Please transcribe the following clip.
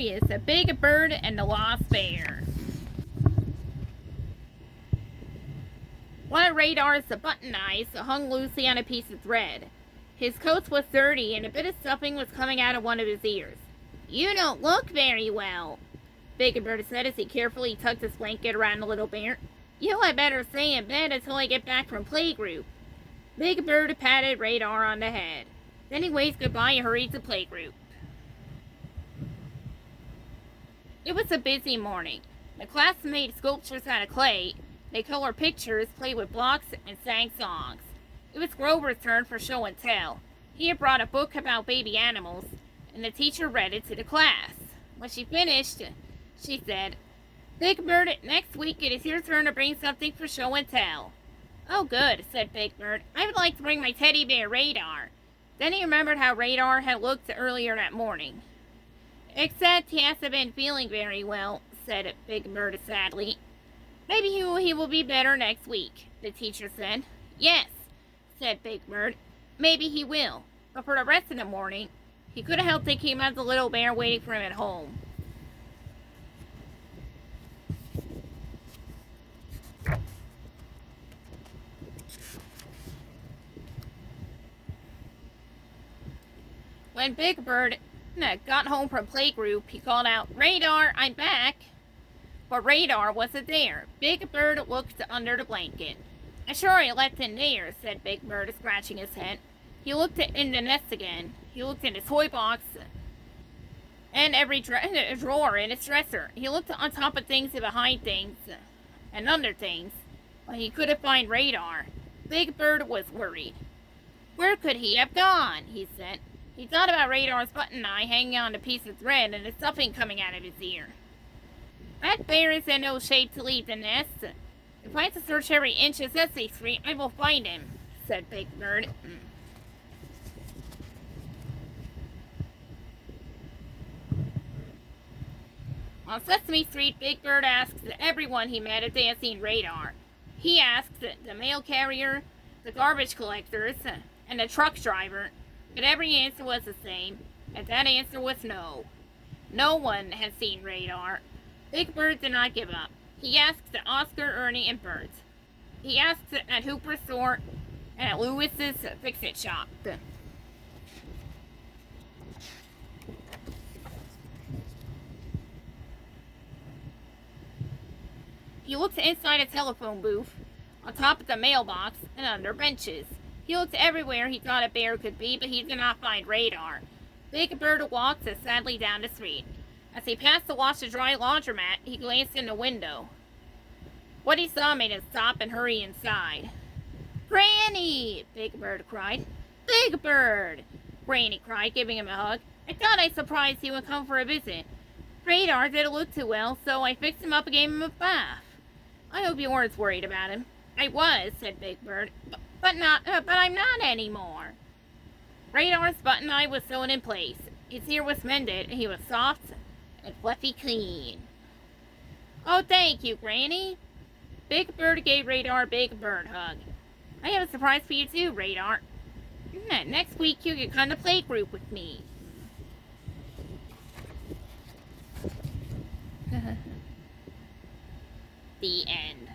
Mysterious, a Big Bird and the Lost Bear. One of Radar's button eyes hung loosely on a piece of thread. His coat was dirty, and a bit of stuffing was coming out of one of his ears. "You don't look very well," Big Bird said as he carefully tucked his blanket around the little bear. "You had better stay in bed until I get back from playgroup." Big Bird patted Radar on the head. Then he waved goodbye and hurried to playgroup. It was a busy morning. The class made sculptures out of clay. They colored pictures, played with blocks, and sang songs. It was Grover's turn for show and tell. He had brought a book about baby animals, and the teacher read it to the class. When she finished, she said, "Big Bird, next week it is your turn to bring something for show and tell." "Oh, good," said Big Bird. "I would like to bring my teddy bear, Radar." Then he remembered how Radar had looked earlier that morning. "Except he hasn't been feeling very well," said Big Bird sadly. "Maybe he will be better next week," the teacher said. "Yes," said Big Bird. "Maybe he will. But for the rest of the morning, he couldn't help thinking about the little bear waiting for him at home. When Big Bird got home from playgroup, he called out, "Radar, I'm back." But Radar wasn't there. Big Bird looked under the blanket. "I'm sure I left him there," said Big Bird, scratching his head. He looked in the nest again. He looked in his toy box and every drawer in his dresser. He looked on top of things and behind things and under things, but he couldn't find Radar. Big Bird was worried. "Where could he have gone?" he said. He thought about Radar's button eye hanging on a piece of thread and the stuffing coming out of his ear. "That bear is in no shape to leave the nest. If I have to search every inch of Sesame Street, I will find him," said Big Bird. On Sesame Street, Big Bird asked everyone he met if they had seen Radar. He asked the mail carrier, the garbage collectors, and the truck driver, but every answer was the same, and that answer was no. No one had seen Radar. Big Bird did not give up. He asked at Oscar, Ernie, and Bert. He asked at Hooper's store and at Lewis's Fix-It shop. He looked inside a telephone booth, on top of the mailbox, and under benches. He looked everywhere he thought a bear could be, but he did not find Radar. Big Bird walked sadly down the street. As he passed the wash-and-dry laundromat, he glanced in the window. What he saw made him stop and hurry inside. "Granny!" Big Bird cried. "Big Bird!" Granny cried, giving him a hug. "I thought I'd surprise you and come for a visit. Radar didn't look too well, so I fixed him up and gave him a bath. I hope you weren't worried about him." "I was," said Big Bird, but I'm not anymore." Radar's button eye was sewn in place. His ear was mended, and he was soft and fluffy clean. "Oh, thank you, Granny." Big Bird gave Radar a big bird hug. "I have a surprise for you too, Radar. Next week you can come to playgroup with me." The end.